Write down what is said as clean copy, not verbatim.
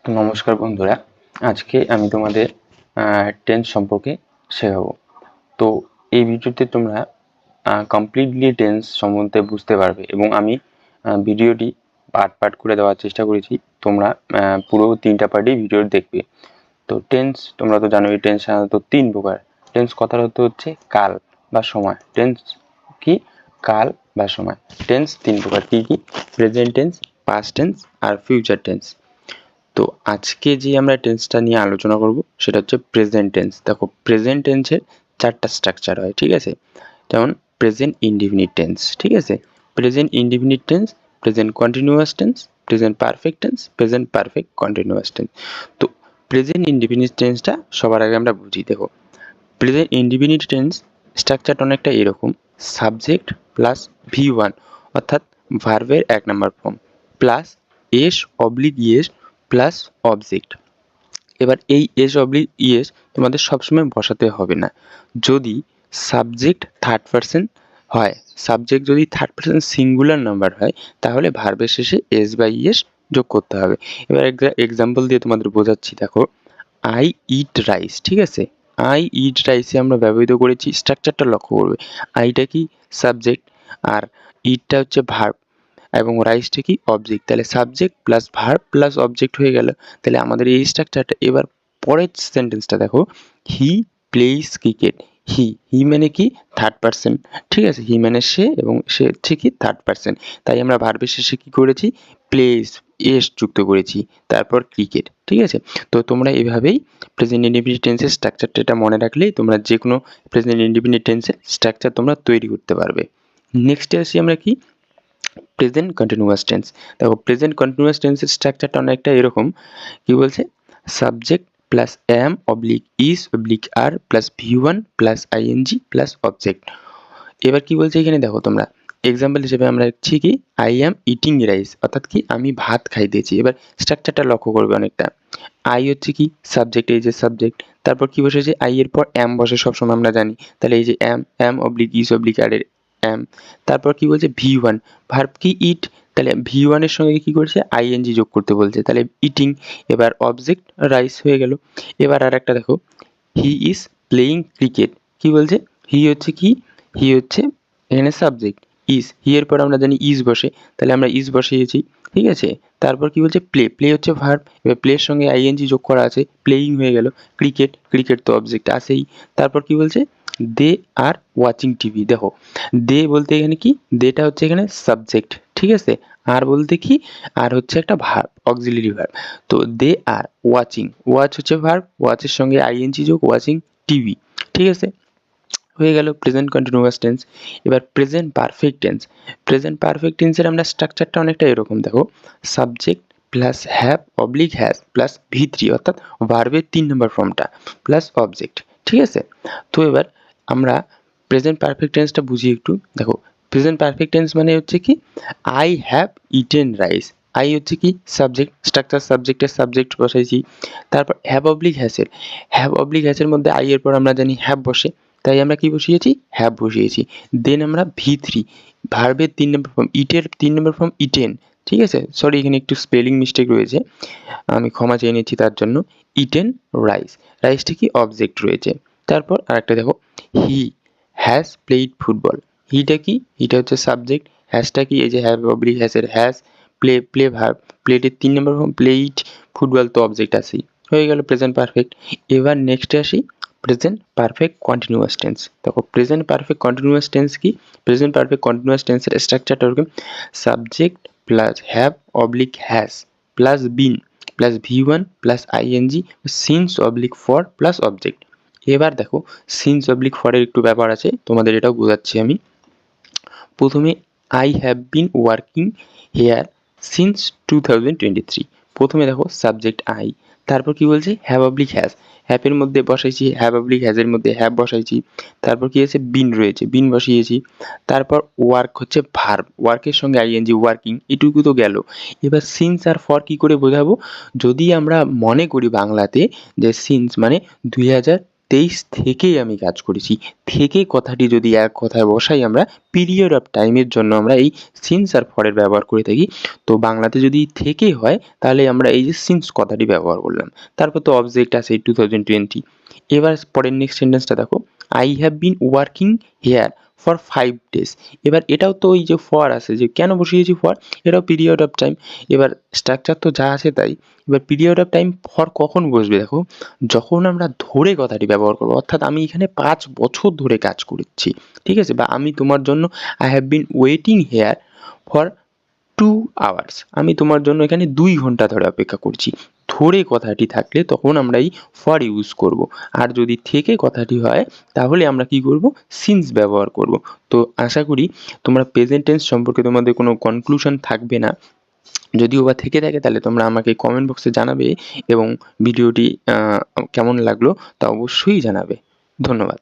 তো নমস্কার বন্ধুরা, আজকে আমি তোমাদের টেন্স সম্পর্কে শেখাবো। তো এই ভিডিওতে তোমরা কমপ্লিটলি টেন্স সম্বন্ধে বুঝতে পারবে এবং আমি ভিডিওটি পার্ট করে দেওয়ার চেষ্টা করেছি। তোমরা পুরো 3টা পার্টই ভিডিও দেখবে। তো টেন্স তোমরা তো জানোই, টেন্স সাধারণত 3 প্রকার। টেন্স কথার অর্থ হচ্ছে কাল বা সময়। টেন্স কি? কাল বা সময়। টেন্স 3 প্রকার, কি কি? প্রেজেন্ট টেন্স, পাস্ট টেন্স আর ফিউচার টেন্স। তো আজকে যে আমরা টেন্সটা নিয়ে আলোচনা করব সেটা হচ্ছে প্রেজেন্ট টেন্স। দেখো, প্রেজেন্ট টেন্সের 4টা স্ট্রাকচার হয়, ঠিক আছে? যেমন প্রেজেন্ট ইনডিফিনিট টেন্স, ঠিক আছে? Present indefinite tense, present continuous tense, present perfect tense, present perfect continuous tense. তো প্রেজেন্ট ইনডিফিনিট টেন্সটা সবার আগে আমরা বুঝি। দেখো, প্রেজেন্ট ইনডিফিনিট টেন্স স্ট্রাকচারটা অনেকটা এরকম: সাবজেক্ট প্লাস V1 অর্থাৎ ভার্বের 1 নম্বর form plus S oblique es plus object. এবার এই এস অবলিক ইয়েস তোমাদের সবসময় বসাতে হবে না। যদি সাবজেক্ট থার্ড পারসন হয়, সাবজেক্ট যদি থার্ড পারসন সিঙ্গুলার নাম্বার হয়, তাহলে ভার্বের শেষে এস বা ইয়েস যোগ করতে হবে। এবার এক্সাম্পল দিয়ে তোমাদের বোঝাচ্ছি। দেখো, আই ইট রাইস, ঠিক আছে? আই ইট রাইসে আমরা ব্যবহৃত করেছি, স্ট্রাকচারটা লক্ষ্য করবে। আইটা কি? সাবজেক্ট, আর ইটটা হচ্ছে ভার্ব, এবং রাইসটা কি? অবজেক্ট। তাহলে subject plus verb plus object হয়ে গেল। তাহলে আমাদের এই স্ট্রাকচারটা। এবার পরের সেন্টেন্সটা দেখো, হি প্লেইস ক্রিকেট। হি মানে কি? থার্ড পারসন, ঠিক আছে? হি মানে সে, এবং সে হচ্ছে কি? Third person. তাই আমরা ভার্বের শেষে কি করেছি? প্লেস এস যুক্ত করেছি, তারপর ক্রিকেট, ঠিক আছে? তো তোমরা এভাবেই প্রেজেন্ট ইনডিফিনিট টেন্সের স্ট্রাকচারটা এটা মনে রাখলেই তোমরা যে কোনো প্রেজেন্ট ইনডিফিনিট টেন্সের স্ট্রাকচার তোমরা তৈরি করতে পারবে। নেক্সটে আসি আমরা কি? Present continuous tense. দেখো, প্রেজেন্ট কন্টিনিউয়াস টেন্সের স্ট্রাকচারটা অনেকটা এরকম। কি বলছে? Subject plus am oblique is oblique are plus V1 plus ING plus object. এবার কি বলছে এখানে? দেখো তোমরা এক্সাম্পল হিসেবে আমরা লিখছি কি? আই অ্যাম ইটিং রাইস, অর্থাৎ কি? আমি ভাত খাইতেছি। এবার স্ট্রাকচারটা লক্ষ্য করবে অনেকটা। আই হচ্ছে কি? সাবজেক্ট, এই যে সাবজেক্ট। তারপর কি বসেছে? আই এর পর এম বসে সবসময়, আমরা জানি। তাহলে এই যে এম অবলিক ইজ অবলিক আর এর এম। তারপর কি বলছে? V1 ভার্ব কি? ইট। তাহলে V1 এর সঙ্গে কি করছে? আইএনজি যোগ করতে বলছে, তাহলে ইটিং। এবার অবজেক্ট রাইস হয়ে গেল। এবার আর একটা দেখো, হি ইজ প্লেয়িং ক্রিকেট। কি বলছে? হি হচ্ছে কি? হি হচ্ছে এখানে সাবজেক্ট। হি এর পর আমরা জানি ইজ বসে, তাহলে আমরা ইজ বসিয়েছি, ঠিক আছে? তারপর কি বলছে? প্লে হচ্ছে ভার্ব। এবার প্লের সঙ্গে আইএনজি যোগ করা আছে, প্লেয়িং হয়ে গেল। ক্রিকেট তো অবজেক্ট আছেই। তারপর কি বলছে? দে আর ওয়াচিং টিভি। দেখো, দে বলতে এখানে কি? দেটা হচ্ছে এখানে সাবজেক্ট, ঠিক আছে? আর বলতে কি? আর হচ্ছে একটা ভার্ব, অক্সিলিয়ারি ভার্ব। তো দে আর ওয়াচিং, ওয়াচ হচ্ছে ভার্ব, ওয়াচের সঙ্গে আইএনজি যোগ, ওয়াচিং টিভি, ঠিক আছে? হয়ে গেল প্রেজেন্ট কন্টিনিউয়াস টেন্স। এবার present perfect tense. Present perfect টেন্সের আমরা স্ট্রাকচারটা অনেকটা এরকম। দেখো, subject plus have oblique has plus V3 অর্থাৎ ভার্বের 3 নম্বর ফর্মটা প্লাস অবজেক্ট, ঠিক আছে? তো এবার আমরা প্রেজেন্ট পারফেক্ট টেন্সটা বুঝি একটু। দেখো, প্রেজেন্ট পারফেক্ট টেন্স মানে হচ্ছে কি? I have eaten rice. I হচ্ছে কি? সাবজেক্ট, স্ট্রাকচার সাবজেক্টের সাবজেক্ট বসাইছি। তারপর হ্যাভ অবলিক হ্যাজের মধ্যে আই এর পর আমরা জানি হ্যাভ বসে, তাই আমরা কি বসিয়েছি? হ্যাভ বসিয়েছি। দেন আমরা V3 ভার্বের 3 নম্বর ফর্ম, ইটের 3 নম্বর ফর্ম ইটেন, ঠিক আছে? সরি, এখানে একটু স্পেলিং মিস্টেক রয়েছে, আমি ক্ষমা চেয়ে নিচ্ছি তার জন্য। ইটেন রাইস, রাইসটা কি? অবজেক্ট রয়েছে। তারপর আরেকটা দেখো, হি হ্যাজ প্লেইড ফুটবল। হিটা কি? হিটা হচ্ছে সাবজেক্ট। হ্যাজটা কি? এই যে হ্যাভ অবলিক হ্যাজের হ্যাজ, প্লে ভার্ব, প্লেটের 3 নম্বর ফর্ম প্লেইড, ফুটবল তো অবজেক্ট আছেই। হয়ে গেল প্রেজেন্ট পারফেক্ট। এবার নেক্সটে আসি প্রেজেন্ট পারফেক্ট কন্টিনিউয়াস টেন্স। দেখো, প্রেজেন্ট পারফেক্ট কন্টিনিউয়াস টেন্স কি? প্রেজেন্ট পারফেক্ট কন্টিনিউয়াস টেন্সের স্ট্রাকচারটা ওরকম: subject plus have oblique has plus been plus V1 plus ING since oblique for plus object. এবার দেখো, সিন্স অবলিক ফরের একটু ব্যাপার আছে, তোমাদের এটাও বোঝাচ্ছি আমি। প্রথমে I have been working here since 2023। প্রথমে দেখো সাবজেক্ট আই, তারপর কি বলছে? হ্যাভ অবলিক হ্যাজ, হ্যাপের মধ্যে বসাইছি হ্যাভ অবলিক হ্যাজের মধ্যে হ্যাভ বসাইছি। তারপর কি আছে? বিন রয়েছে, বিন বসিয়েছি। তারপর ওয়ার্ক হচ্ছে ভার্ব, ওয়ার্কের সঙ্গে আইএনজি ওয়ার্কিং, এটুকু তো গেল। এবার সিন্স আর ফর কি করে বোঝাবো? যদি আমরা মনে করি বাংলাতে যে সিন্স মানে 2023 থেকেই আমি কাজ করেছি। থেকে কথাটি যদি এক কথায় বসাই আমরা, পিরিয়ড অফ টাইমের জন্য আমরা এই সিন্স আর ফরের ব্যবহার করে থাকি। তো বাংলাতে যদি থেকে হয় তাহলে আমরা এই যে সিন্স কথাটি ব্যবহার করলাম। তারপর তো অবজেক্ট আছে 2020। এবার পরের নেক্সট সেন্টেন্সটা দেখো, I have been working here for 5 days। এবার এটাও তো ওই যে ফর আছে, যে কেন বসিয়েছি ফর, এটাও পিরিয়ড অফ টাইম। এবার স্ট্রাকচার তো যা আছে তাই। এবার পিরিয়ড অফ টাইম ফর কখন বসবে দেখো, যখন আমরা ধরে কথাটি ব্যবহার করবো, অর্থাৎ আমি এখানে 5 বছর ধরে কাজ করছি, ঠিক আছে? বা আমি তোমার জন্য I have been waiting here for 2 hours। আমি তোমার জন্য এখানে 2 ঘন্টা ধরে অপেক্ষা করছি। ধরে কথাটি থাকলে তখন আমরা এই ফর ইউজ করব। আর যদি থেকে কথাটি হয় তাহলে আমরা কি করব, সিন্স ব্যবহার করব। তো আশা করি তোমরা প্রেজেন্ট টেন্স সম্পর্কে তোমাদের কোনো কনক্লুশন থাকবে না। যদিও বা থেকে থাকে তাহলে তোমরা আমাকে কমেন্ট বক্সে জানাবে, এবং ভিডিওটি কেমন লাগলো তা অবশ্যই জানাবে। ধন্যবাদ।